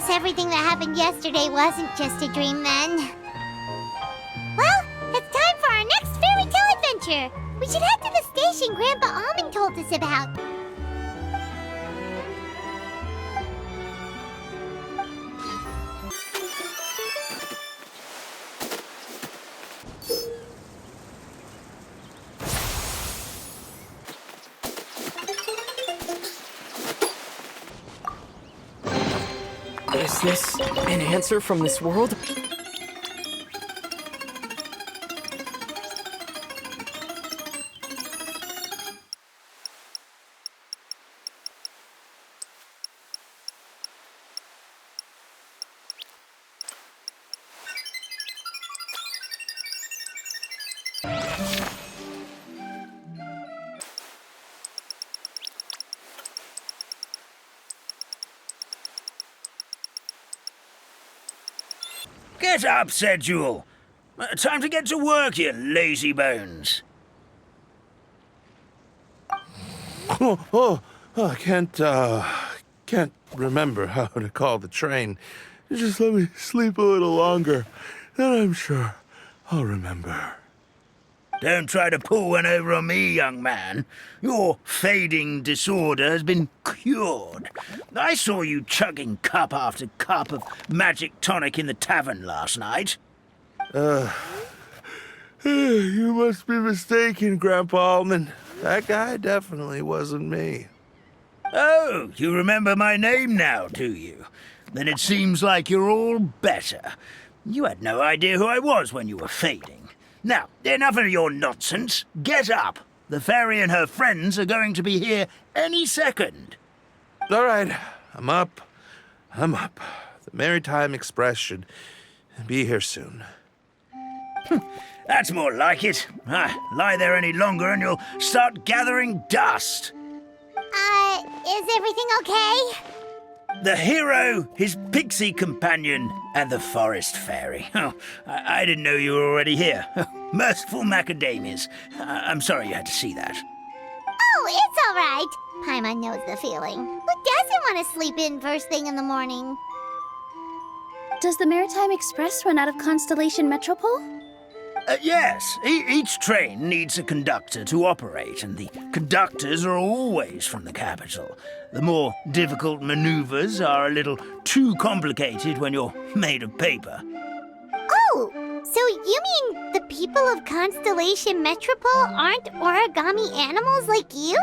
guess everything that happened yesterday wasn't just a dream then. Well, it's time for our next fairy tale adventure. We should head to the station Grandpa Almond told us about. Is this an answer from this world? Get up, said Jewel. Time to get to work, you lazy bones. I can't remember how to call the train. Just let me sleep a little longer, then I'm sure I'll remember. Don't try to pull one over on me, young man. Your fading disorder has been cured. I saw you chugging cup after cup of magic tonic in the tavern last night. You must be mistaken, Grandpa Almond. That guy definitely wasn't me. Oh, you remember my name now, do you? Then it seems like you're all better. You had no idea who I was when you were fading. Now, enough of your nonsense. Get up. The fairy and her friends are going to be here any second. All right, I'm up. The Maritime Express should be here soon. That's more like it. Lie there any longer and you'll start gathering dust. Is everything okay? The hero, his pixie companion, and the forest fairy. Oh, I didn't know you were already here. Merciful macadamias. I'm sorry you had to see that. Oh, it's all right. Paimon knows the feeling. Who doesn't want to sleep in first thing in the morning? Does the Maritime Express run out of Constellation Metropole? Yes, each train needs a conductor to operate, and the conductors are always from the capital. The more difficult maneuvers are a little too complicated when you're made of paper. Oh, so you mean the people of Constellation Metropole aren't origami animals like you?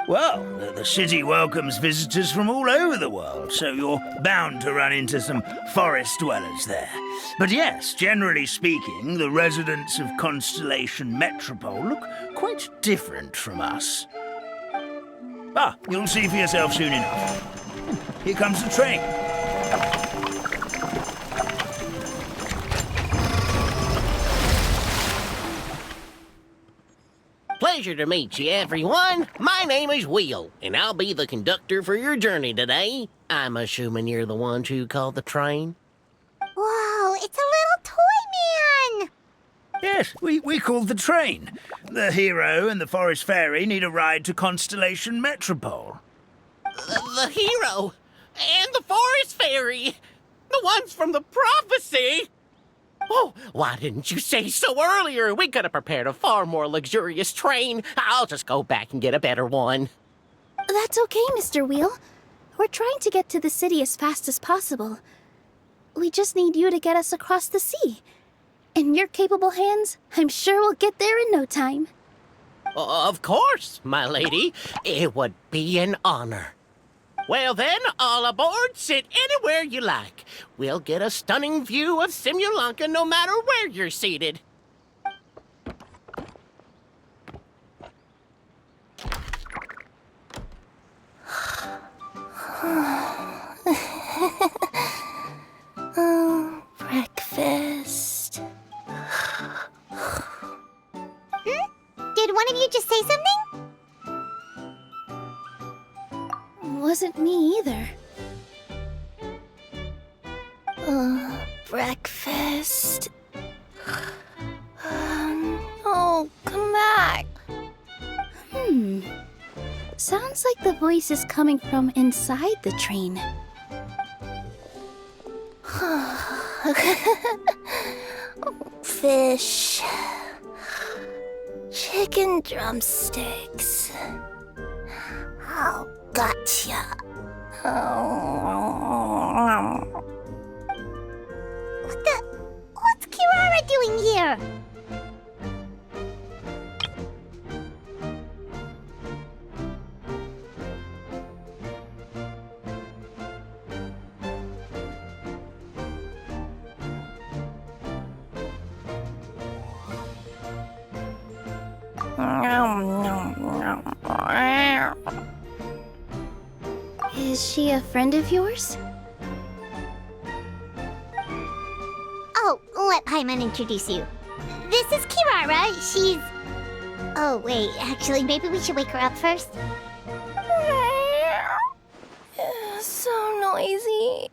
Well, the city welcomes visitors from all over the world, so you're bound to run into some forest dwellers there. But yes, generally speaking, the residents of Constellation Metropole look quite different from us. You'll see for yourself soon enough. Here comes the train. Pleasure to meet you, everyone. My name is Will, and I'll be the conductor for your journey today. I'm assuming you're the ones who called the train? Whoa, it's a little toy man! Yes, we called the train. The hero and the forest fairy need a ride to Constellation Metropole. The hero and the forest fairy, the ones from the prophecy. Oh, why didn't you say so earlier? We could have prepared a far more luxurious train. I'll just go back and get a better one. That's okay, Mr. Wheel. We're trying to get to the city as fast as possible. We just need you to get us across the sea. In your capable hands, I'm sure we'll get there in no time. Of course, my lady. It would be an honor. Well then, all aboard, sit anywhere you like. We'll get a stunning view of Simulanka no matter where you're seated. Breakfast. Did one of you just say something? Wasn't me either. Breakfast. Oh, come back. Sounds like the voice is coming from inside the train. Fish. Chicken drumsticks. Oh, gotcha. What's Kirara doing here? Is she a friend of yours? Oh, let Paimon introduce you. This is Kirara. She's... Oh, wait. Actually, maybe we should wake her up first. So noisy.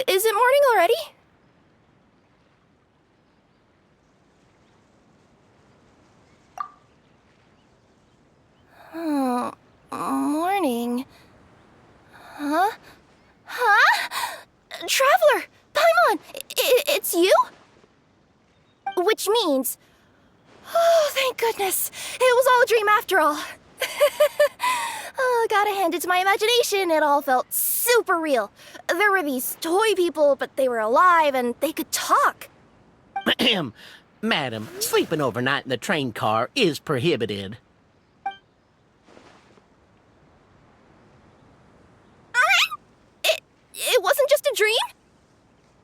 Is it morning already? Oh, morning. Huh? Traveler! Paimon! It's you? Which means... Oh, thank goodness. It was all a dream after all. Oh, gotta hand it to my imagination. It all felt super real. There were these toy people, but they were alive and they could talk. Madam, sleeping overnight in the train car is prohibited. It wasn't just a dream?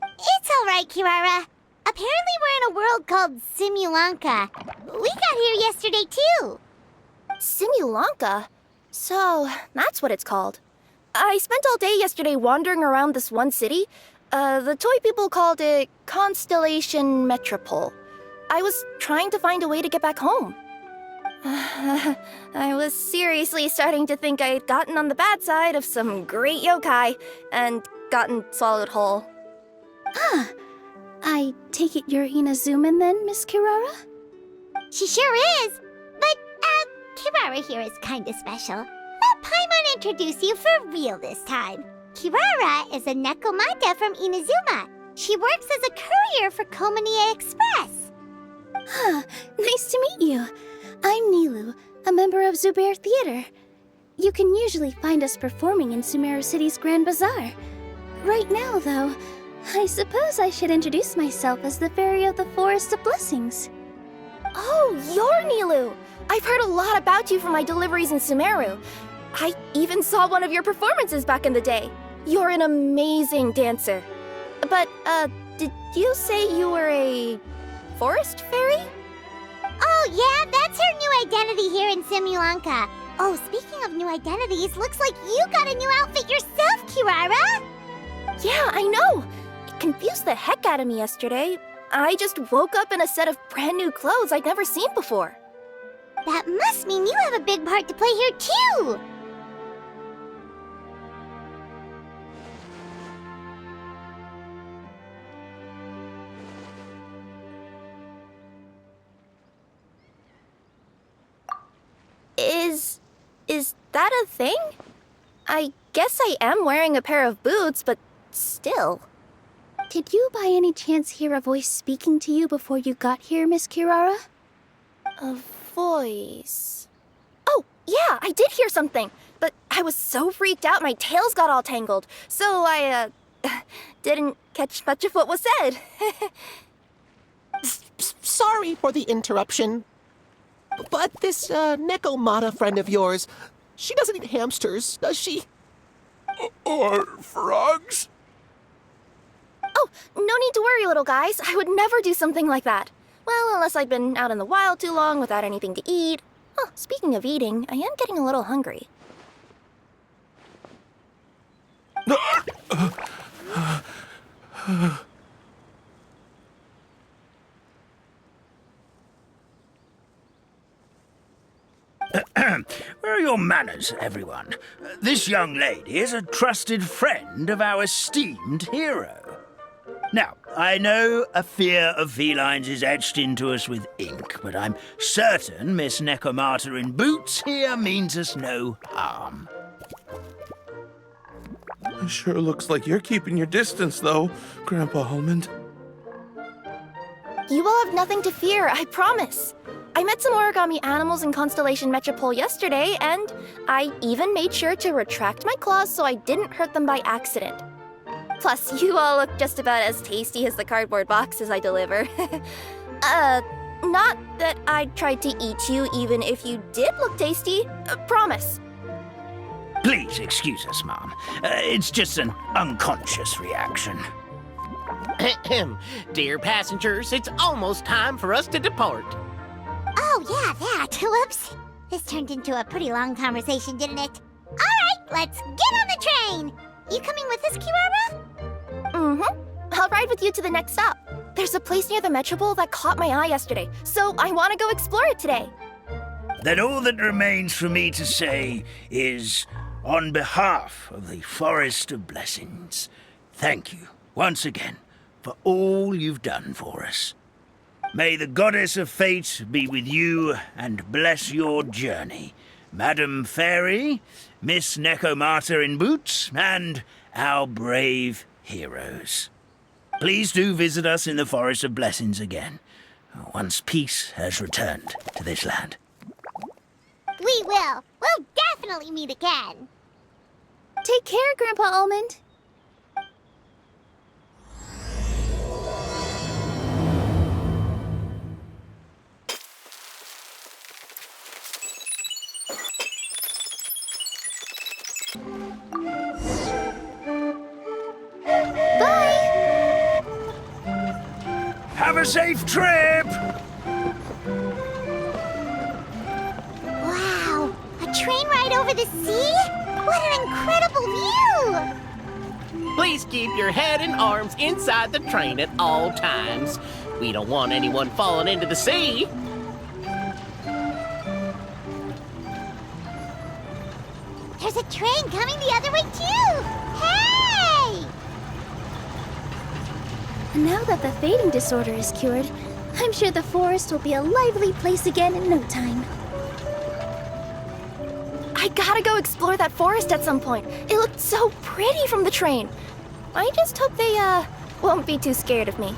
It's all right, Kirara. Apparently we're in a world called Simulanka. We got here yesterday, too. Simulanka? So, that's what it's called. I spent all day yesterday wandering around this one city. The toy people called it Constellation Metropole. I was trying to find a way to get back home. I was seriously starting to think I'd gotten on the bad side of some great yokai and gotten swallowed whole. I take it you're Inazuman then, Miss Kirara? She sure is. But, Kirara here is kinda special. Let Paimon introduce you for real this time. Kirara is a Nekomata from Inazuma. She works as a courier for Komanie Express. Nice to meet you. I'm Nilu, a member of Zubair Theater. You can usually find us performing in Sumeru City's Grand Bazaar. Right now, though, I suppose I should introduce myself as the Fairy of the Forest of Blessings. Oh, you're Nilu! I've heard a lot about you from my deliveries in Sumeru. I even saw one of your performances back in the day. You're an amazing dancer. But, did you say you were a forest fairy? Oh, yeah, that's her new identity here in Simulanka. Oh, speaking of new identities, looks like you got a new outfit yourself, Kirara! Yeah, I know! It confused the heck out of me yesterday. I just woke up in a set of brand new clothes I'd never seen before. That must mean you have a big part to play here, too! Is that a thing? I guess I am wearing a pair of boots, but still. Did you by any chance hear a voice speaking to you before you got here, Miss Kirara? A voice... Oh, yeah, I did hear something, but I was so freaked out my tails got all tangled, so I, didn't catch much of what was said. Sorry for the interruption. But this, Nekomata friend of yours, she doesn't eat hamsters, does she? Or frogs? Oh, no need to worry, little guys. I would never do something like that. Well, unless I've been out in the wild too long without anything to eat. Oh, speaking of eating, I am getting a little hungry. Where are your manners, everyone? This young lady is a trusted friend of our esteemed hero. Now, I know a fear of felines is etched into us with ink, but I'm certain Miss Nekomata in boots here means us no harm. Sure looks like you're keeping your distance, though, Grandpa Almond. You will have nothing to fear, I promise. I met some origami animals in Constellation Metropole yesterday, and I even made sure to retract my claws so I didn't hurt them by accident. Plus, you all look just about as tasty as the cardboard boxes I deliver. Not that I tried to eat you even if you did look tasty. Promise. Please excuse us, Mom. It's just an unconscious reaction. Dear passengers, it's almost time for us to depart. Oh, yeah, that. Whoops. This turned into a pretty long conversation, didn't it? All right, let's get on the train. You coming with us, Kirara? Mm-hmm. I'll ride with you to the next stop. There's a place near the Metropole that caught my eye yesterday, so I want to go explore it today. Then all that remains for me to say is, on behalf of the Forest of Blessings, thank you once again for all you've done for us. May the Goddess of Fate be with you and bless your journey, Madam Fairy, Miss Nekomata in boots, and our brave heroes. Please do visit us in the Forest of Blessings again, once peace has returned to this land. We will. We'll definitely meet again. Take care, Grandpa Almond. Bye! Have a safe trip! Wow, a train ride over the sea? What an incredible view! Please keep your head and arms inside the train at all times. We don't want anyone falling into the sea. There's a train coming the other way, too! Hey! Now that the fading disorder is cured, I'm sure the forest will be a lively place again in no time. I gotta go explore that forest at some point. It looked so pretty from the train. I just hope they, won't be too scared of me.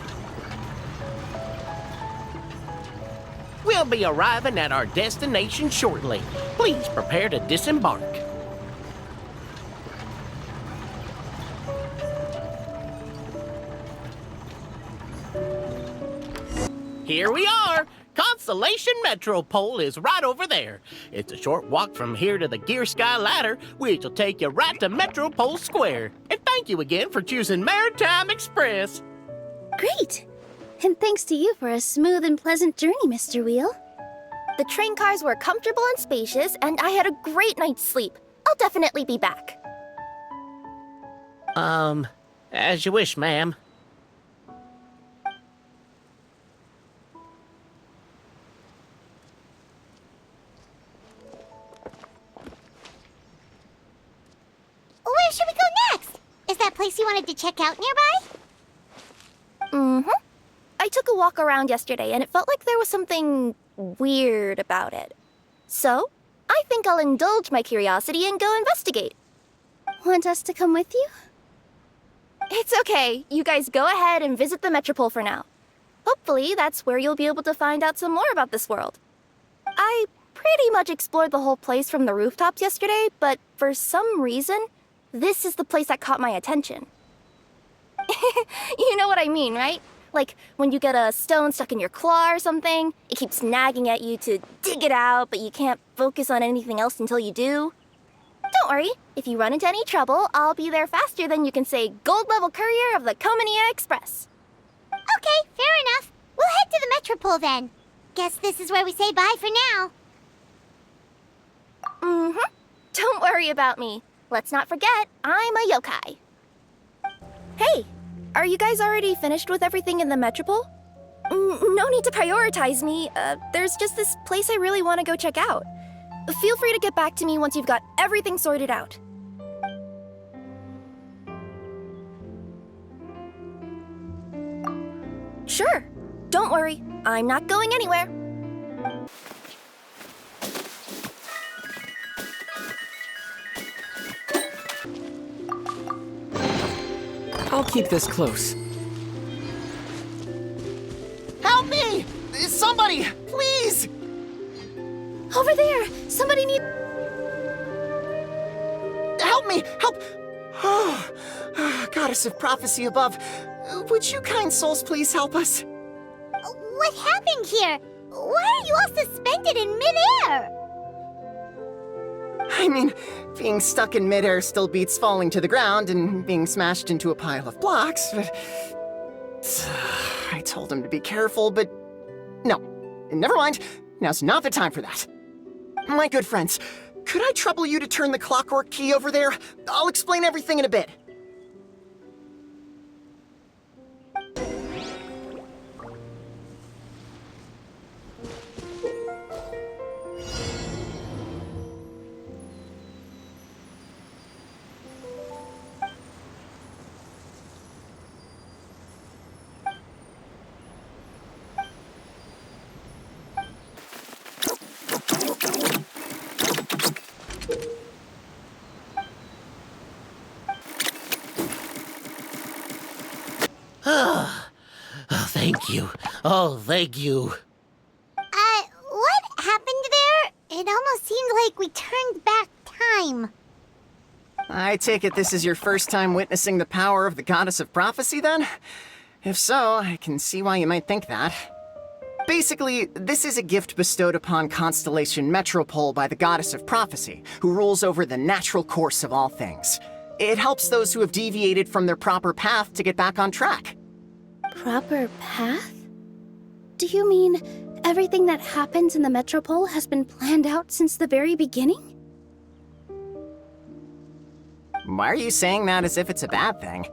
We'll be arriving at our destination shortly. Please prepare to disembark. Here we are! Constellation Metropole is right over there. It's a short walk from here to the Gear Sky Ladder, which will take you right to Metropole Square. And thank you again for choosing Maritime Express. Great! And thanks to you for a smooth and pleasant journey, Mr. Wheel. The train cars were comfortable and spacious, and I had a great night's sleep. I'll definitely be back. As you wish, ma'am. Where should we go next? Is that place you wanted to check out nearby? Mm-hmm. I took a walk around yesterday, and it felt like there was something weird about it. So, I think I'll indulge my curiosity and go investigate. Want us to come with you? It's okay. You guys go ahead and visit the Metropole for now. Hopefully, that's where you'll be able to find out some more about this world. I pretty much explored the whole place from the rooftops yesterday, but for some reason, this is the place that caught my attention. You know what I mean, right? Like, when you get a stone stuck in your claw or something, it keeps nagging at you to dig it out, but you can't focus on anything else until you do. Don't worry, if you run into any trouble, I'll be there faster than you can say gold level courier of the Comania Express. Okay, fair enough. We'll head to the Metropole then. Guess this is where we say bye for now. Mm-hmm. Don't worry about me. Let's not forget, I'm a yokai. Hey, are you guys already finished with everything in the Metropole? No need to prioritize me. There's just this place I really want to go check out. Feel free to get back to me once you've got everything sorted out. Sure. Don't worry. I'm not going anywhere. I'll keep this close. Help me! Somebody, please! Over there! Somebody need. Help me! Help! Goddess of prophecy above, would you kind souls please help us? What happened here? Why are you all suspended in midair? I mean, being stuck in midair still beats falling to the ground and being smashed into a pile of blocks, but... I told him to be careful, but... No, never mind. Now's not the time for that. My good friends, could I trouble you to turn the clockwork key over there? I'll explain everything in a bit. Thank you. Oh, thank you. What happened there? It almost seemed like we turned back time. I take it this is your first time witnessing the power of the Goddess of Prophecy, then? If so, I can see why you might think that. Basically, this is a gift bestowed upon Constellation Metropole by the Goddess of Prophecy, who rules over the natural course of all things. It helps those who have deviated from their proper path to get back on track. Proper path? Do you mean everything that happens in the Metropole has been planned out since the very beginning? Why are you saying that as if it's a bad thing?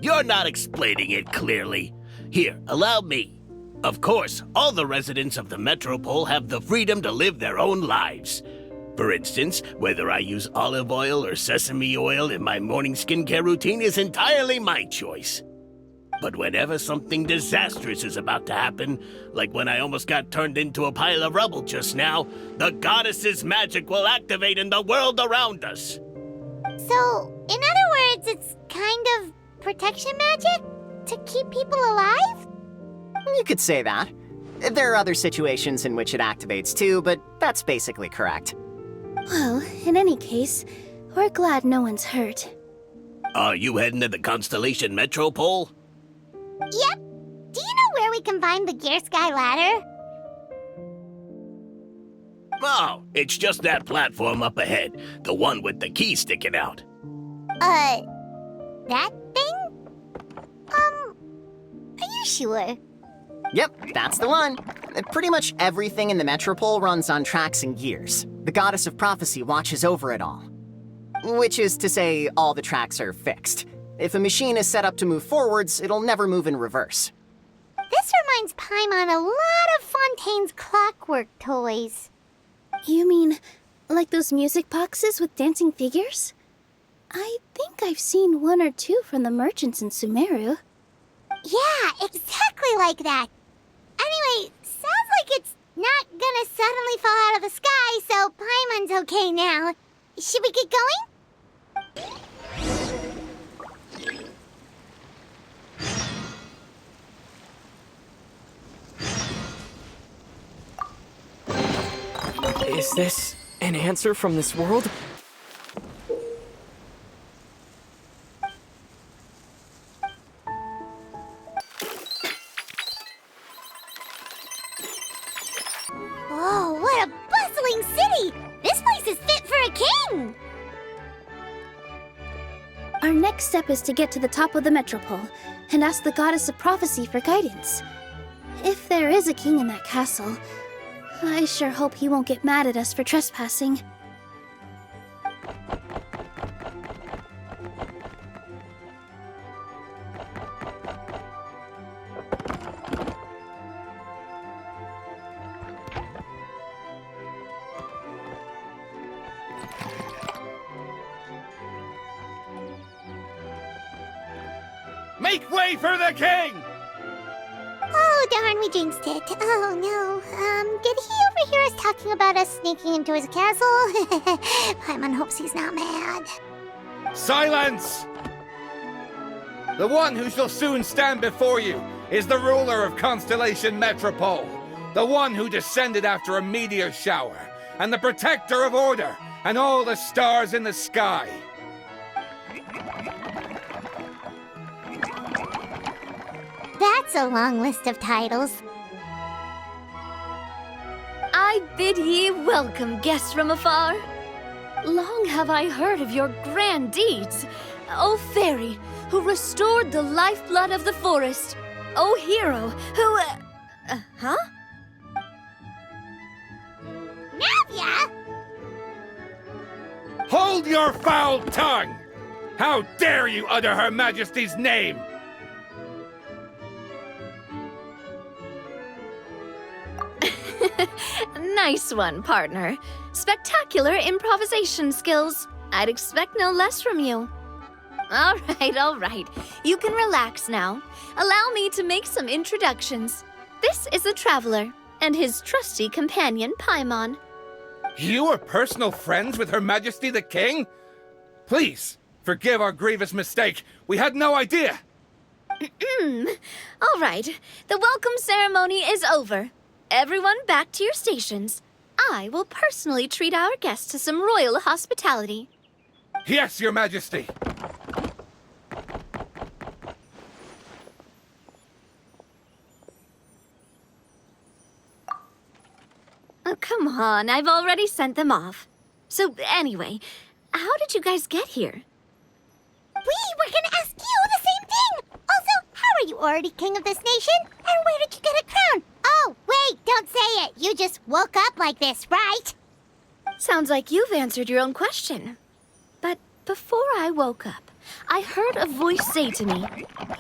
You're not explaining it clearly. Here, allow me. Of course, all the residents of the Metropole have the freedom to live their own lives. For instance, whether I use olive oil or sesame oil in my morning skincare routine is entirely my choice. But whenever something disastrous is about to happen, like when I almost got turned into a pile of rubble just now, the goddess's magic will activate in the world around us. So, in other words, it's kind of protection magic? To keep people alive? You could say that. There are other situations in which it activates too, but that's basically correct. Well, in any case, we're glad no one's hurt. Are you heading to the Constellation Metropole? Yep. Do you know where we can find the Gear Sky Ladder? Oh, it's just that platform up ahead. The one with the key sticking out. That thing? Are you sure? Yep, that's the one. Pretty much everything in the Metropole runs on tracks and gears. The Goddess of Prophecy watches over it all. Which is to say, all the tracks are fixed. If a machine is set up to move forwards, it'll never move in reverse. This reminds Paimon a lot of Fontaine's clockwork toys. You mean, like those music boxes with dancing figures? I think I've seen one or two from the merchants in Sumeru. Yeah, exactly like that. Anyway, sounds like it's not gonna suddenly fall out of the sky, so Paimon's okay now. Should we get going? Is this an answer from this world? Whoa, what a bustling city! This place is fit for a king! Our next step is to get to the top of the Metropole and ask the Goddess of Prophecy for guidance. If there is a king in that castle, I sure hope he won't get mad at us for trespassing. Make way for the king! Oh, darn, we jinxed it. Oh, no. Did he overhear us talking about us sneaking into his castle? Paimon hopes he's not mad. Silence! The one who shall soon stand before you is the ruler of Constellation Metropole, the one who descended after a meteor shower, and the protector of order and all the stars in the sky. That's a long list of titles. I bid ye welcome, guests from afar. Long have I heard of your grand deeds, O fairy, who restored the lifeblood of the forest. O hero, who... huh? Navia! Hold your foul tongue! How dare you utter Her Majesty's name? Nice one, partner. Spectacular improvisation skills. I'd expect no less from you. All right. You can relax now. Allow me to make some introductions. This is the Traveler, and his trusty companion, Paimon. You are personal friends with Her Majesty the King? Please, forgive our grievous mistake. We had no idea. All right, the welcome ceremony is over. Everyone back to your stations. I will personally treat our guests to some royal hospitality. Yes, Your Majesty. Oh, come on, I've already sent them off. So anyway, how did you guys get here? We were gonna ask you the same thing! Also, how are you already king of this nation? And where did you get a crown? Oh, wait, don't say it. You just woke up like this, right? Sounds like you've answered your own question. But before I woke up, I heard a voice say to me,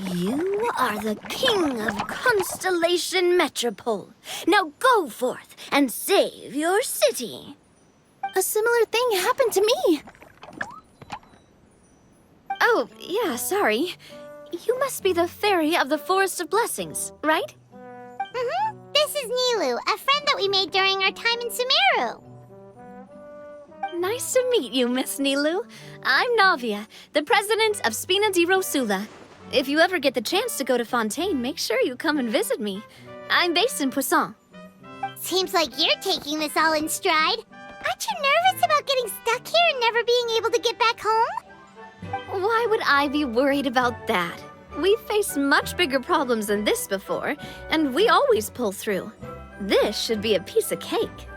"You are the king of Constellation Metropole. Now go forth and save your city." A similar thing happened to me. Oh, yeah, sorry. You must be the fairy of the Forest of Blessings, right? Mm-hmm. This is Nilu, a friend that we made during our time in Sumeru. Nice to meet you, Miss Nilu. I'm Navia, the president of Spina di Rosula. If you ever get the chance to go to Fontaine, make sure you come and visit me. I'm based in Poisson. Seems like you're taking this all in stride. Aren't you nervous about getting stuck here and never being able to get back home? Why would I be worried about that? We've faced much bigger problems than this before, and we always pull through. This should be a piece of cake.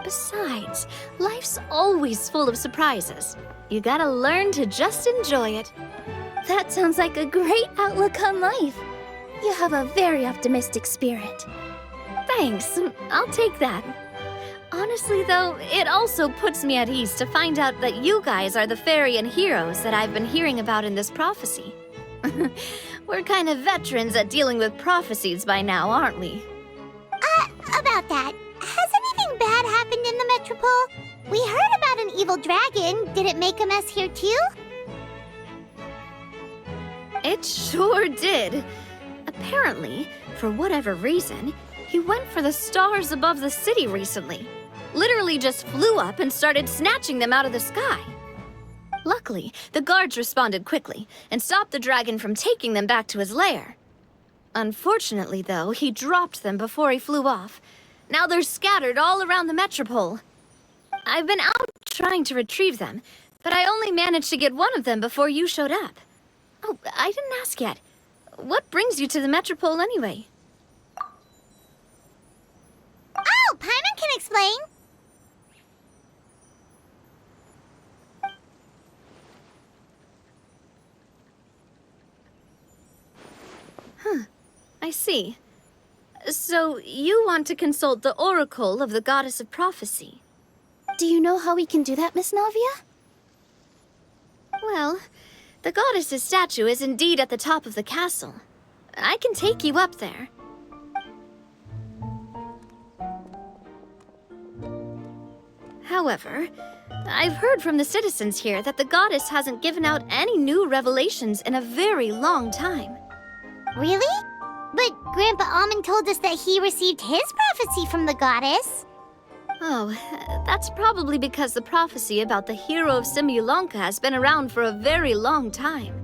Besides, life's always full of surprises. You gotta learn to just enjoy it. That sounds like a great outlook on life. You have a very optimistic spirit. Thanks, I'll take that. Honestly, though, it also puts me at ease to find out that you guys are the fairy and heroes that I've been hearing about in this prophecy. We're kind of veterans at dealing with prophecies by now, aren't we? About that, has anything bad happened in the Metropole? We heard about an evil dragon. Did it make a mess here too? It sure did. Apparently, for whatever reason, he went for the stars above the city recently. Literally just flew up and started snatching them out of the sky. Luckily, the guards responded quickly and stopped the dragon from taking them back to his lair. Unfortunately, though, he dropped them before he flew off. Now they're scattered all around the Metropole. I've been out trying to retrieve them, but I only managed to get one of them before you showed up. Oh, I didn't ask yet. What brings you to the Metropole anyway? Oh, Paimon can explain. I see. So, you want to consult the Oracle of the Goddess of Prophecy. Do you know how we can do that, Miss Navia? Well, the goddess's statue is indeed at the top of the castle. I can take you up there. However, I've heard from the citizens here that the goddess hasn't given out any new revelations in a very long time. Really? But Grandpa Almond told us that he received his prophecy from the goddess. Oh, that's probably because the prophecy about the hero of Simulonka has been around for a very long time.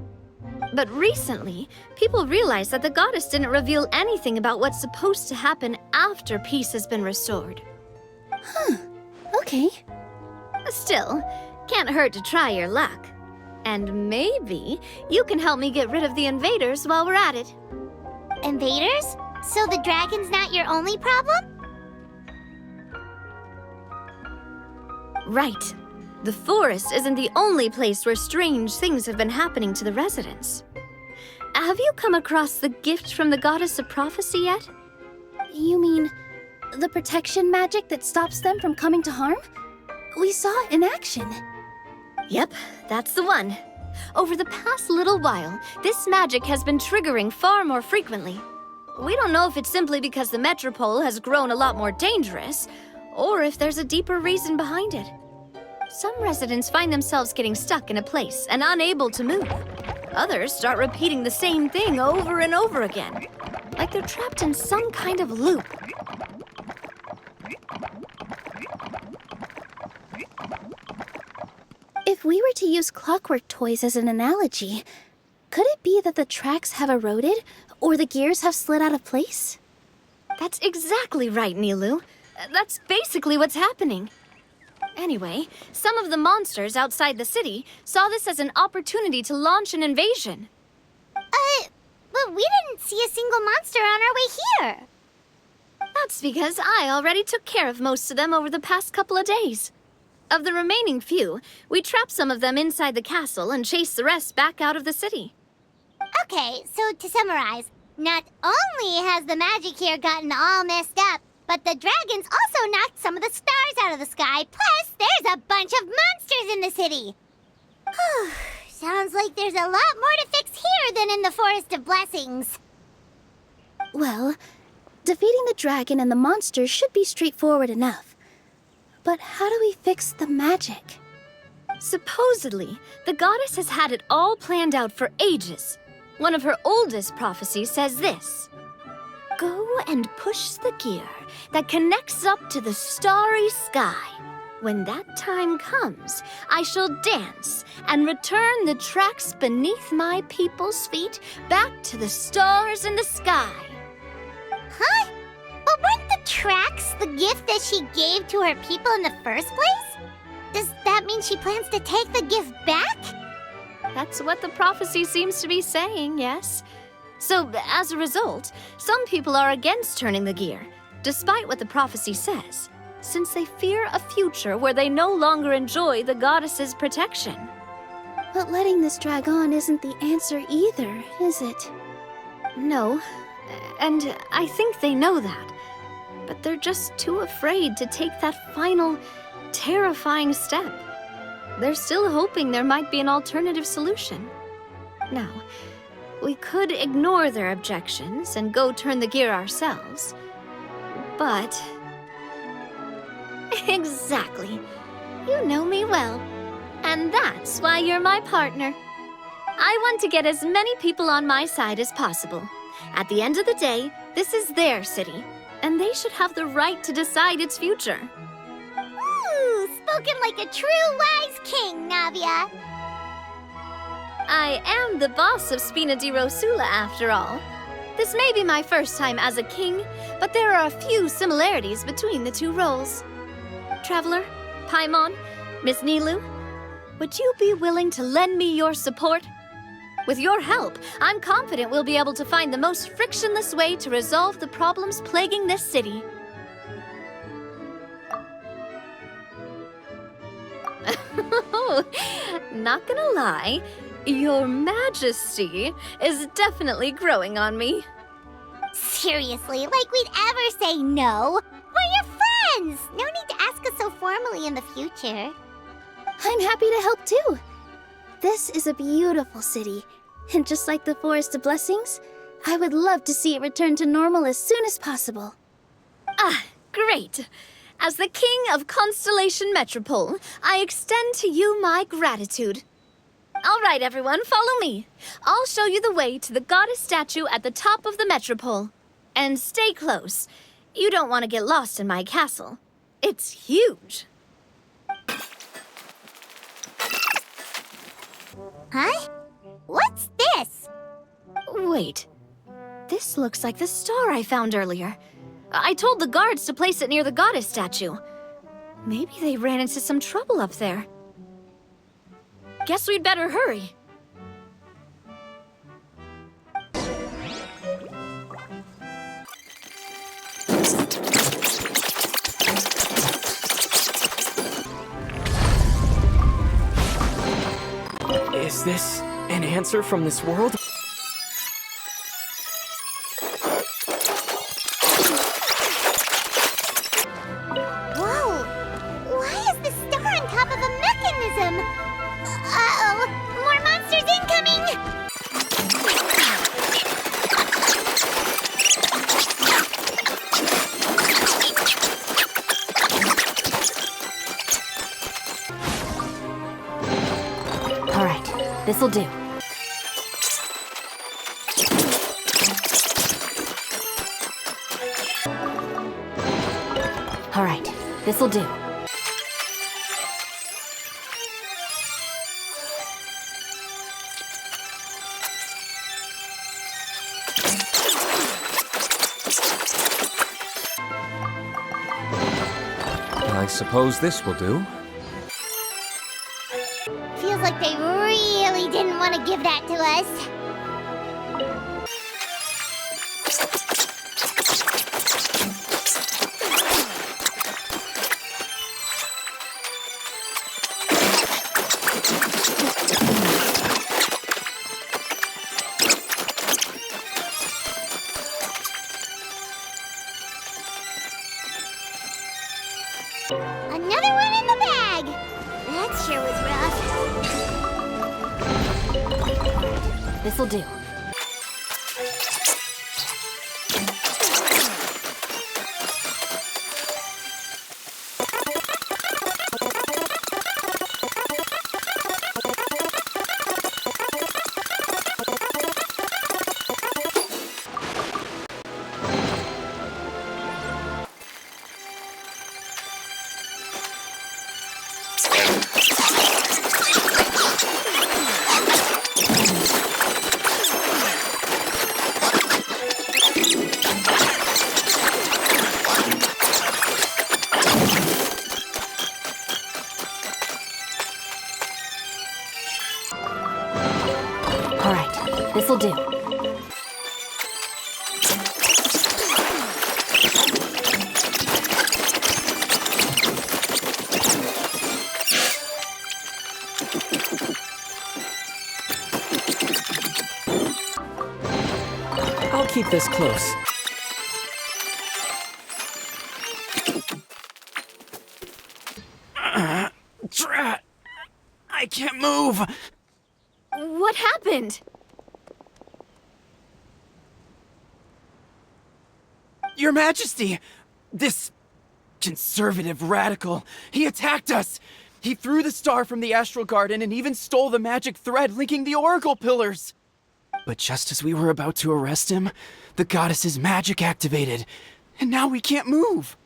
But recently, people realized that the goddess didn't reveal anything about what's supposed to happen after peace has been restored. Okay. Still, can't hurt to try your luck. And maybe you can help me get rid of the invaders while we're at it. Invaders? So the dragon's not your only problem? Right. The forest isn't the only place where strange things have been happening to the residents. Have you come across the gift from the goddess of prophecy yet? You mean the protection magic that stops them from coming to harm? We saw it in action. Yep, that's the one. Over the past little while, this magic has been triggering far more frequently. We don't know if it's simply because the metropole has grown a lot more dangerous, or if there's a deeper reason behind it. Some residents find themselves getting stuck in a place and unable to move. Others start repeating the same thing over and over again, like they're trapped in some kind of loop. If we were to use clockwork toys as an analogy, could it be that the tracks have eroded or the gears have slid out of place? That's exactly right, Nilu. That's basically what's happening. Anyway, some of the monsters outside the city saw this as an opportunity to launch an invasion. But we didn't see a single monster on our way here. That's because I already took care of most of them over the past couple of days. Of the remaining few, we trapped some of them inside the castle and chased the rest back out of the city. Okay, so to summarize, not only has the magic here gotten all messed up, but the dragons also knocked some of the stars out of the sky, plus there's a bunch of monsters in the city. Sounds like there's a lot more to fix here than in the Forest of Blessings. Well, defeating the dragon and the monsters should be straightforward enough. But how do we fix the magic? Supposedly, the goddess has had it all planned out for ages. One of her oldest prophecies says this: "Go and push the gear that connects up to the starry sky. When that time comes, I shall dance and return the tracks beneath my people's feet back to the stars in the sky." Huh? But weren't the tracks the gift that she gave to her people in the first place? Does that mean she plans to take the gift back? That's what the prophecy seems to be saying, yes. So, as a result, some people are against turning the gear, despite what the prophecy says, since they fear a future where they no longer enjoy the goddess's protection. But letting this drag on isn't the answer either, is it? No, and I think they know that. But they're just too afraid to take that final, terrifying step. They're still hoping there might be an alternative solution. Now, we could ignore their objections and go turn the gear ourselves. But... Exactly. You know me well. And that's why you're my partner. I want to get as many people on my side as possible. At the end of the day, this is their city, and they should have the right to decide its future. Ooh, spoken like a true wise king, Navia. I am the boss of Spina di Rosula, after all. This may be my first time as a king, but there are a few similarities between the two roles. Traveler, Paimon, Miss Nilu, would you be willing to lend me your support? With your help, I'm confident we'll be able to find the most frictionless way to resolve the problems plaguing this city. Not gonna lie, Your Majesty is definitely growing on me. Seriously, like we'd ever say no. We're your friends! No need to ask us so formally in the future. I'm happy to help too. This is a beautiful city, and just like the Forest of Blessings, I would love to see it return to normal as soon as possible. Ah, great. As the King of Constellation Metropole, I extend to you my gratitude. All right, everyone, follow me. I'll show you the way to the goddess statue at the top of the Metropole. And stay close. You don't want to get lost in my castle. It's huge. Huh? What's this? Wait. This looks like the star I found earlier. I told the guards to place it near the goddess statue. Maybe they ran into some trouble up there. Guess we'd better hurry. Is this an answer from this world? Whoa! Why is the star on top of a mechanism? Uh-oh! More monsters incoming! All right, this'll do. All right, this'll do. I suppose this will do. Feels like they really didn't want to give that to us. Another one in the bag! That sure was rough. This'll do. All right, this'll do. I'll keep this close. Drat! I can't move! What happened? Your Majesty! This conservative radical, he attacked us! He threw the star from the Astral Garden and even stole the magic thread linking the Oracle Pillars! But just as we were about to arrest him, the goddess's magic activated, and now we can't move!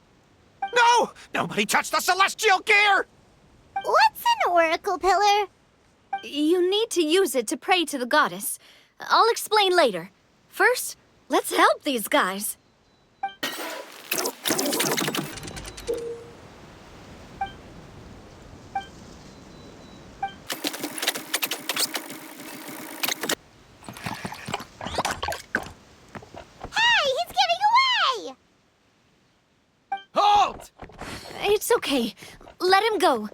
No! Nobody touch the celestial gear! What's an oracle pillar? You need to use it to pray to the goddess. I'll explain later. First, let's help these guys. Hey, he's getting away! Halt! It's okay. Let him go.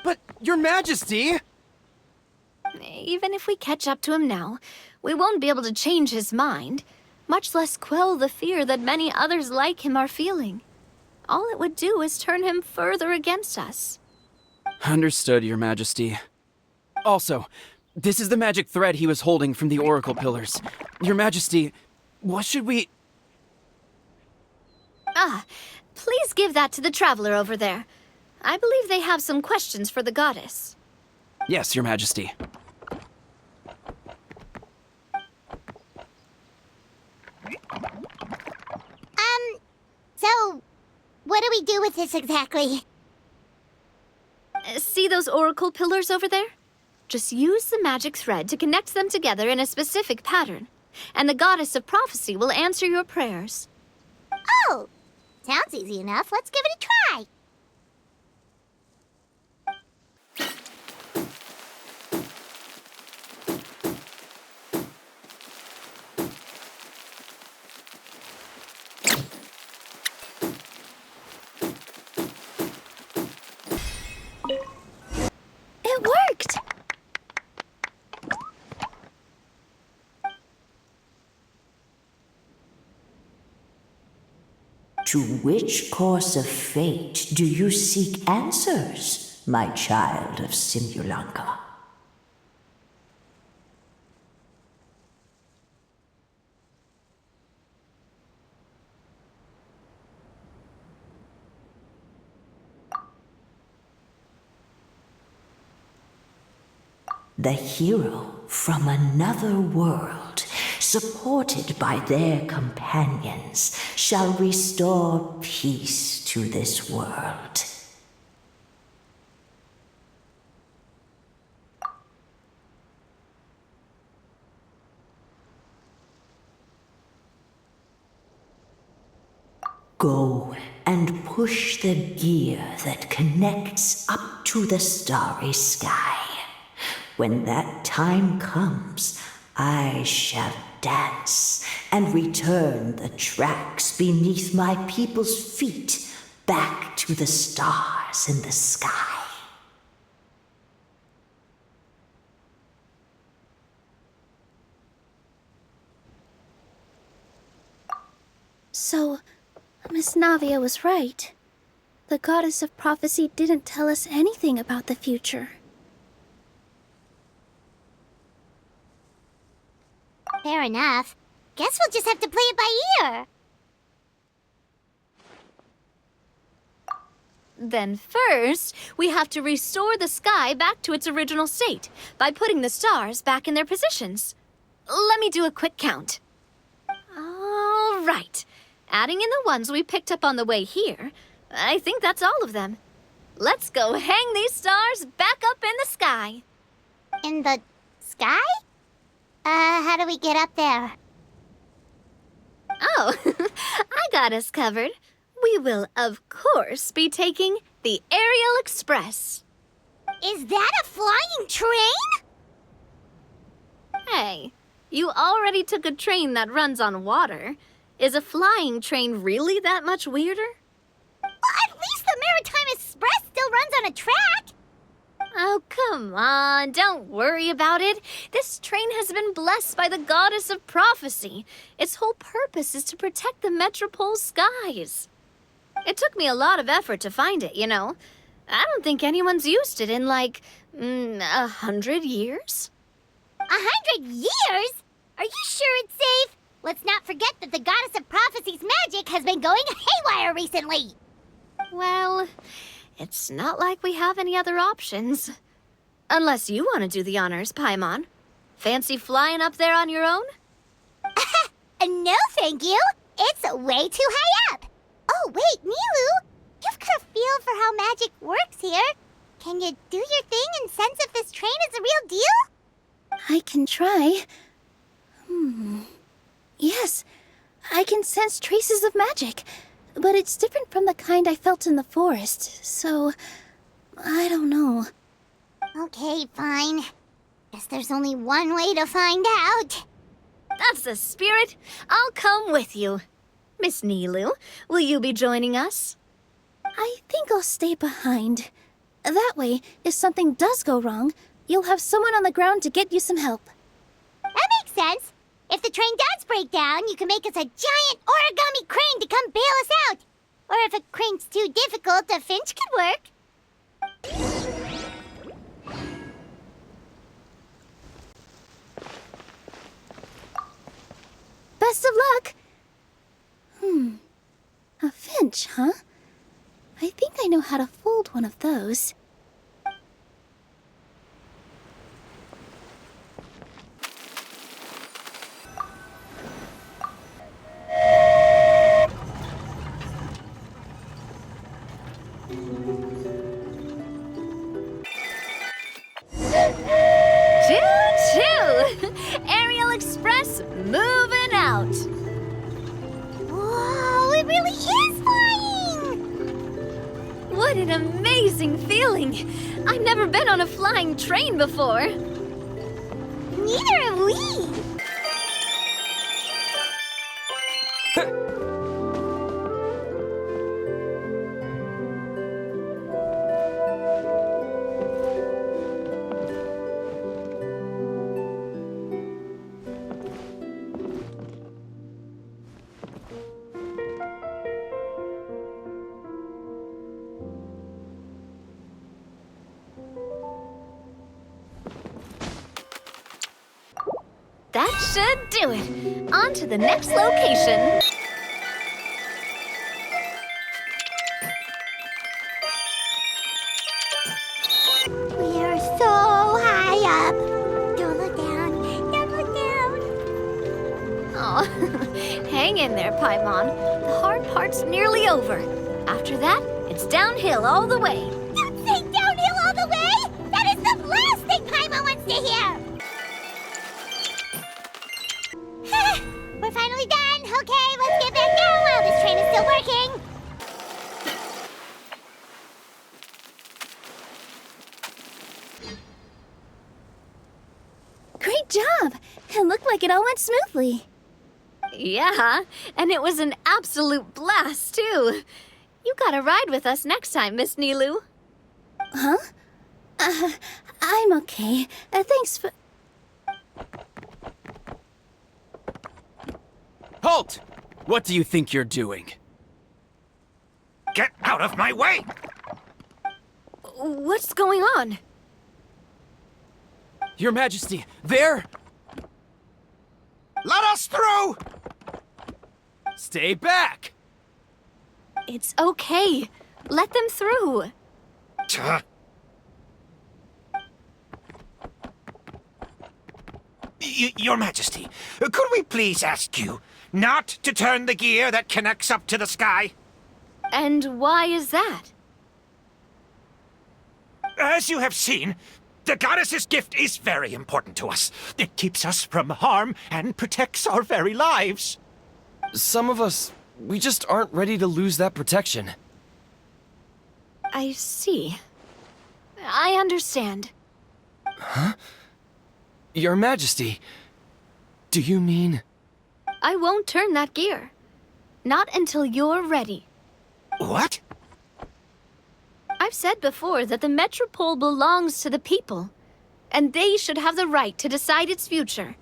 But, Your Majesty! Even if we catch up to him now, we won't be able to change his mind, much less quell the fear that many others like him are feeling. All it would do is turn him further against us. Understood, Your Majesty. Also, this is the magic thread he was holding from the Oracle Pillars. Your Majesty, what should we... Ah, please give that to the traveler over there. I believe they have some questions for the goddess. Yes, Your Majesty. So, what do we do with this exactly? See those oracle pillars over there? Just use the magic thread to connect them together in a specific pattern, and the goddess of prophecy will answer your prayers. Oh, sounds easy enough. Let's give it a try. It worked! To which course of fate do you seek answers, my child of Simulanka? The hero from another world, supported by their companions, shall restore peace to this world. Go and push the gear that connects up to the starry sky. When that time comes, I shall dance and return the tracks beneath my people's feet back to the stars in the sky. So, Miss Navia was right. The goddess of prophecy didn't tell us anything about the future. Fair enough. Guess we'll just have to play it by ear. Then first, we have to restore the sky back to its original state by putting the stars back in their positions. Let me do a quick count. All right. Adding in the ones we picked up on the way here, I think that's all of them. Let's go hang these stars back up in the sky. In the sky? How do we get up there? Oh, I got us covered. We will, of course, be taking the Aerial Express. Is that a flying train? Hey, you already took a train that runs on water. Is a flying train really that much weirder? Well, at least the Maritime Express still runs on a track. Oh, come on, don't worry about it. This train has been blessed by the goddess of prophecy. Its whole purpose is to protect the Metropole's skies. It took me a lot of effort to find it, you know. I don't think anyone's used it in, like, 100 years. 100 years? Are you sure it's safe? Let's not forget that the goddess of prophecy's magic has been going haywire recently. Well, it's not like we have any other options. Unless you want to do the honors, Paimon. Fancy flying up there on your own? No, thank you. It's way too high up. Oh, wait, Nilu. You've got a feel for how magic works here. Can you do your thing and sense if this train is a real deal? I can try. Yes, I can sense traces of magic. But it's different from the kind I felt in the forest, so I don't know. Okay, fine. Guess there's only one way to find out. That's the spirit. I'll come with you. Miss Nilu, will you be joining us? I think I'll stay behind. That way, if something does go wrong, you'll have someone on the ground to get you some help. That makes sense. If the train does break down, you can make us a giant origami crane to come bail us out. Or if a crane's too difficult, a finch could work. Best of luck! A finch, huh? I think I know how to fold one of those. amazing feeling. I've never been on a flying train before. Neither have we. That should do it. On to the next location. We are so high up. Don't look down. Don't look down. Oh, hang in there, Paimon. The hard part's nearly over. After that, it's downhill all the way. Don't say downhill all the way. That is the last thing Paimon wants to hear. We're finally done. Okay, let's get back down while this train is still working. Great job! It looked like it all went smoothly. Yeah, and it was an absolute blast, too. You gotta ride with us next time, Miss Nilu. Huh? I'm okay. Thanks for... Halt! What do you think you're doing? Get out of my way! What's going on? Your Majesty, there! Let us through! Stay back! It's okay. Let them through. Your Majesty, could we please ask you not to turn the gear that connects up to the sky? And why is that? As you have seen, the goddess's gift is very important to us. It keeps us from harm and protects our very lives. Some of us, we just aren't ready to lose that protection. I see. I understand. Huh? Your Majesty, do you mean... I won't turn that gear. Not until you're ready. What? I've said before that the Metropole belongs to the people, and they should have the right to decide its future.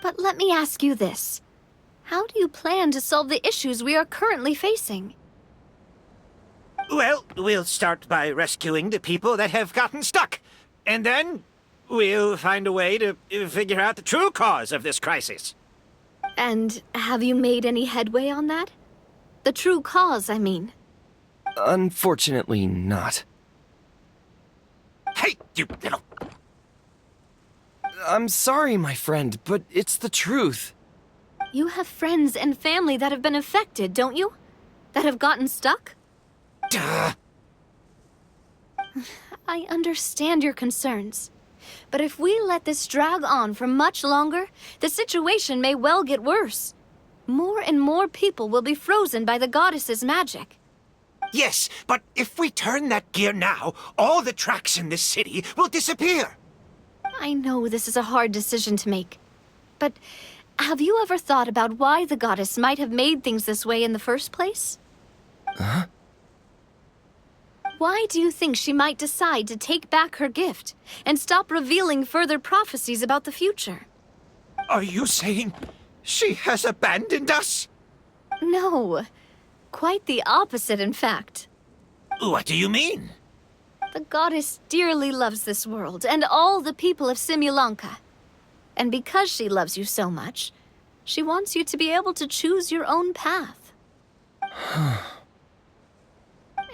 But let me ask you this. How do you plan to solve the issues we are currently facing? Well, we'll start by rescuing the people that have gotten stuck. And then we'll find a way to figure out the true cause of this crisis. And have you made any headway on that? The true cause, I mean. Unfortunately not. Hey, you little... I'm sorry, my friend, but it's the truth. You have friends and family that have been affected, don't you? That have gotten stuck? Duh. I understand your concerns. But if we let this drag on for much longer, the situation may well get worse. More and more people will be frozen by the goddess's magic. Yes, but if we turn that gear now, all the tracks in this city will disappear. I know this is a hard decision to make. But have you ever thought about why the goddess might have made things this way in the first place? Huh? Why do you think she might decide to take back her gift and stop revealing further prophecies about the future? Are you saying she has abandoned us? No. Quite the opposite, in fact. What do you mean? The goddess dearly loves this world and all the people of Simulanka. And because she loves you so much, she wants you to be able to choose your own path.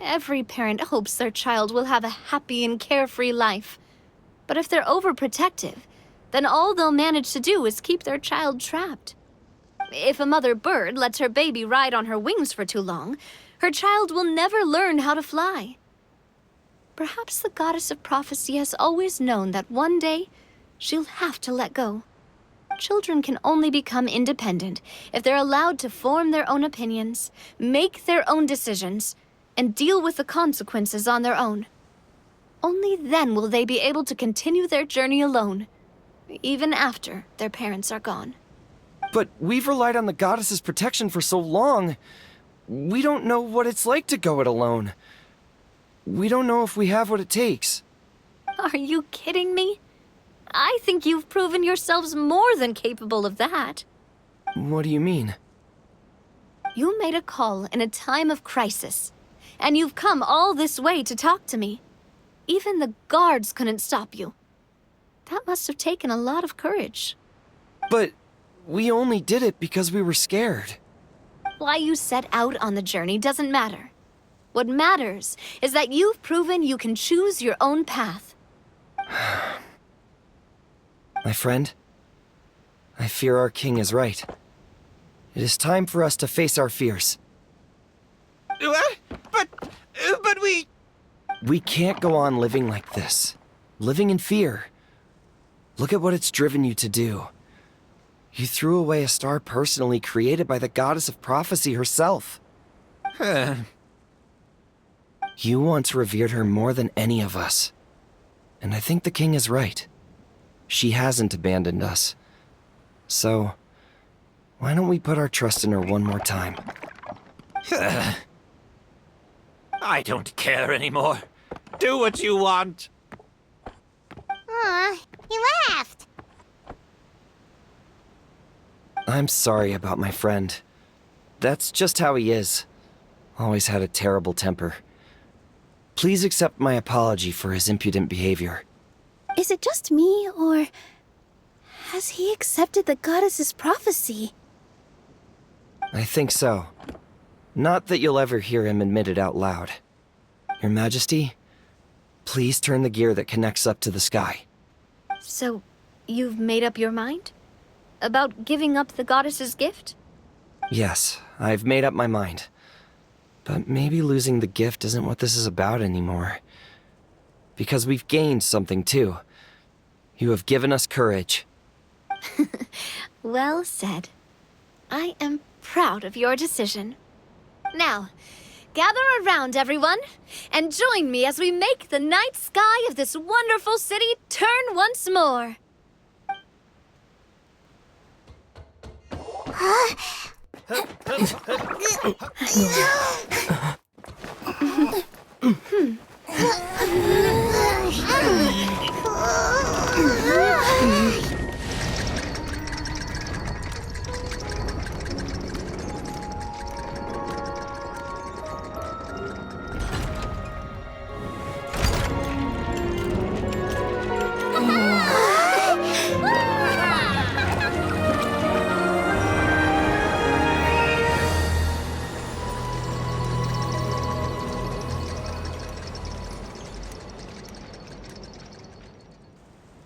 Every parent hopes their child will have a happy and carefree life. But if they're overprotective, then all they'll manage to do is keep their child trapped. If a mother bird lets her baby ride on her wings for too long, her child will never learn how to fly. Perhaps the goddess of prophecy has always known that one day she'll have to let go. Children can only become independent if they're allowed to form their own opinions, make their own decisions, and deal with the consequences on their own. Only then will they be able to continue their journey alone, even after their parents are gone. But we've relied on the goddess's protection for so long. We don't know what it's like to go it alone. We don't know if we have what it takes. Are you kidding me? I think you've proven yourselves more than capable of that. What do you mean? You made a call in a time of crisis, and you've come all this way to talk to me. Even the guards couldn't stop you. That must have taken a lot of courage. But we only did it because we were scared. Why you set out on the journey doesn't matter. What matters is that you've proven you can choose your own path. My friend, I fear our king is right. It is time for us to face our fears. But we... We can't go on living like this. Living in fear. Look at what it's driven you to do. You threw away a star personally created by the goddess of prophecy herself. You once revered her more than any of us. And I think the king is right. She hasn't abandoned us. So, why don't we put our trust in her one more time? I don't care anymore. Do what you want. Aw, he laughed. I'm sorry about my friend. That's just how he is. Always had a terrible temper. Please accept my apology for his impudent behavior. Is it just me, or has he accepted the goddess's prophecy? I think so. Not that you'll ever hear him admit it out loud. Your Majesty, please turn the gear that connects up to the sky. So, you've made up your mind? About giving up the goddess's gift? Yes, I've made up my mind. But maybe losing the gift isn't what this is about anymore. Because we've gained something too. You have given us courage. Well said. I am proud of your decision. Now, gather around, everyone, and join me as we make the night sky of this wonderful city turn once more.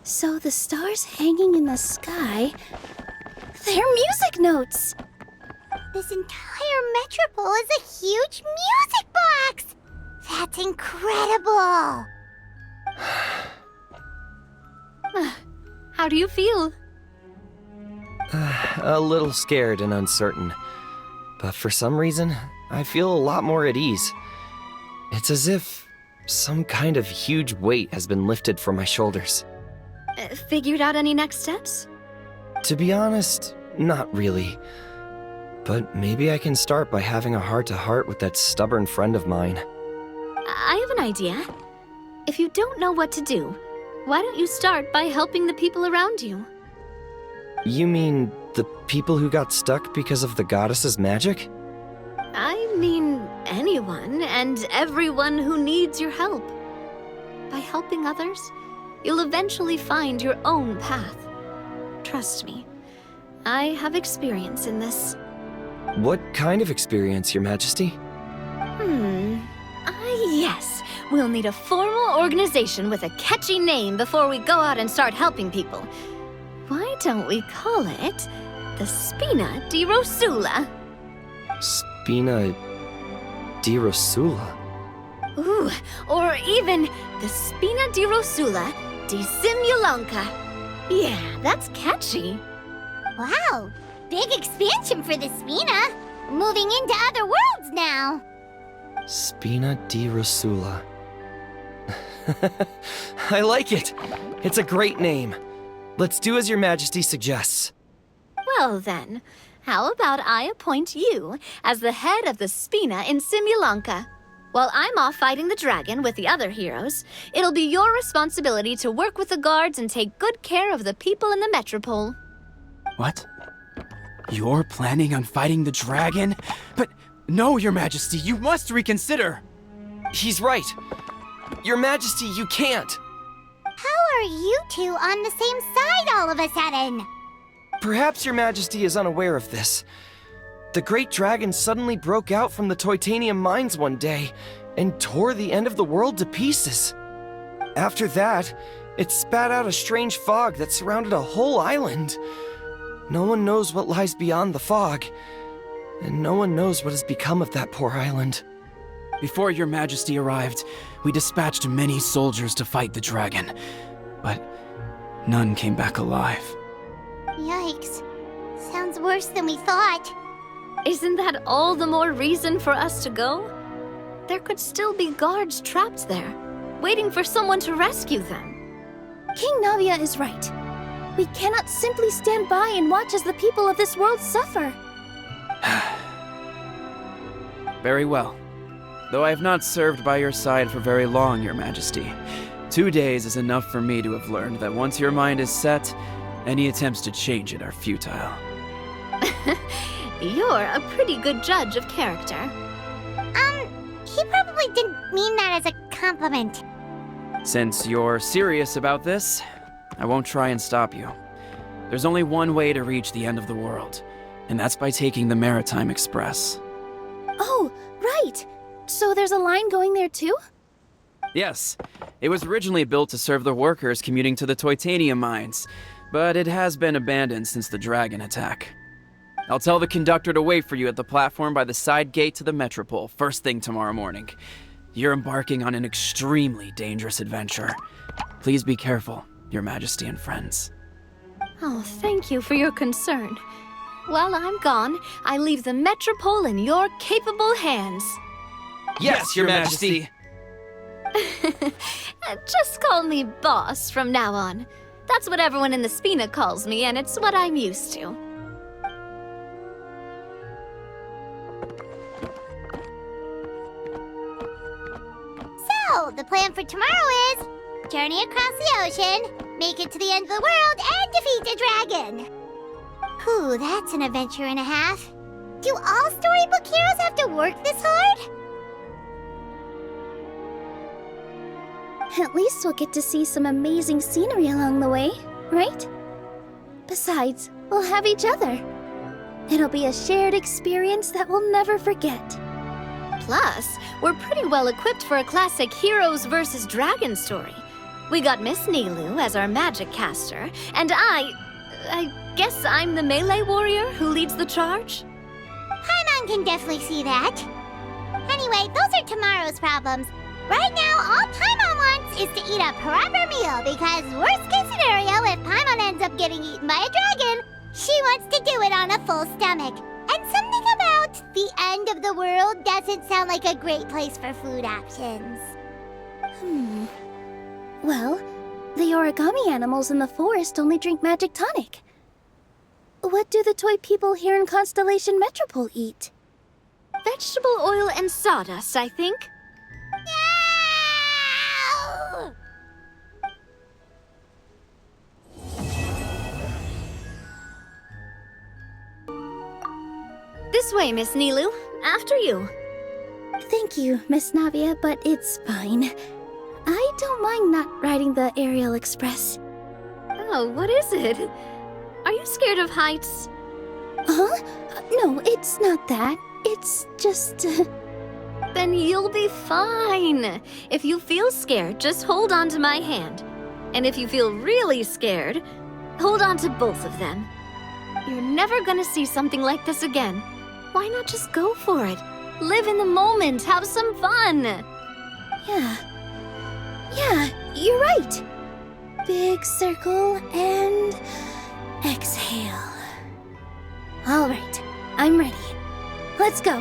So the stars hanging in the sky, they're music notes! This entire metropole is a huge music box! That's incredible! How do you feel? A little scared and uncertain. But for some reason, I feel a lot more at ease. It's as if some kind of huge weight has been lifted from my shoulders. Figured out any next steps? To be honest, not really. But maybe I can start by having a heart-to-heart with that stubborn friend of mine. I have an idea. If you don't know what to do, why don't you start by helping the people around you? You mean the people who got stuck because of the goddess's magic? I mean anyone and everyone who needs your help. By helping others, you'll eventually find your own path. Trust me, I have experience in this. What kind of experience, Your Majesty? Yes. We'll need a formal organization with a catchy name before we go out and start helping people. Why don't we call it the Spina di Rosula? Spina di Rosula? Ooh, or even the Spina di Rosula di Simulanka. Yeah, that's catchy. Wow, big expansion for the Spina. Moving into other worlds now. Spina di Rosula. I like it. It's a great name. Let's do as your majesty suggests. Well then, how about I appoint you as the head of the Spina in Simulanka? While I'm off fighting the dragon with the other heroes, it'll be your responsibility to work with the guards and take good care of the people in the metropole. What? You're planning on fighting the dragon? But no, Your Majesty, you must reconsider! He's right. Your Majesty, you can't. How are you two on the same side all of a sudden? Perhaps Your Majesty is unaware of this. The great dragon suddenly broke out from the Titanium mines one day and tore the end of the world to pieces. After that, it spat out a strange fog that surrounded a whole island. No one knows what lies beyond the fog, and no one knows what has become of that poor island. Before Your Majesty arrived, we dispatched many soldiers to fight the dragon, but none came back alive. Yikes. Sounds worse than we thought. Isn't that all the more reason for us to go? There could still be guards trapped there, waiting for someone to rescue them. King Navia is right. We cannot simply stand by and watch as the people of this world suffer. Very well. Though I have not served by your side for very long, Your Majesty. 2 days is enough for me to have learned that once your mind is set, any attempts to change it are futile. You're a pretty good judge of character. He probably didn't mean that as a compliment. Since you're serious about this, I won't try and stop you. There's only one way to reach the end of the world, and that's by taking the Maritime Express. Oh, right! So there's a line going there too? Yes, it was originally built to serve the workers commuting to the Titanium mines, but it has been abandoned since the dragon attack. I'll tell the conductor to wait for you at the platform by the side gate to the Metropole first thing tomorrow morning. You're embarking on an extremely dangerous adventure. Please be careful, Your Majesty and friends. Oh, thank you for your concern. While I'm gone, I leave the Metropole in your capable hands. Yes, Your Majesty! Just call me boss from now on. That's what everyone in the Spina calls me, and it's what I'm used to. So, the plan for tomorrow is journey across the ocean, make it to the end of the world, and defeat the dragon. Whew, that's an adventure and a half. Do all storybook heroes have to work this hard? At least we'll get to see some amazing scenery along the way, right? Besides, we'll have each other. It'll be a shared experience that we'll never forget. Plus, we're pretty well equipped for a classic heroes versus dragon story. We got Miss Nilu as our magic caster, and I guess I'm the melee warrior who leads the charge? Paimon can definitely see that. Anyway, those are tomorrow's problems. Right now, all Paimon wants is to eat a proper meal, because worst case scenario, if Paimon ends up getting eaten by a dragon, she wants to do it on a full stomach. And something about the end of the world doesn't sound like a great place for food options. Well, the origami animals in the forest only drink magic tonic. What do the toy people here in Constellation Metropole eat? Vegetable oil and sawdust, I think. No! This way, Miss Nilu. After you. Thank you, Miss Navia, but it's fine. I don't mind not riding the Aerial Express. Oh, what is it? Are you scared of heights? Huh? No, it's not that. It's just... Then you'll be fine. If you feel scared, just hold on to my hand. And if you feel really scared, hold on to both of them. You're never gonna see something like this again. Why not just go for it? Live in the moment, have some fun. Yeah, you're right. Big circle and exhale. All right, I'm ready. Let's go.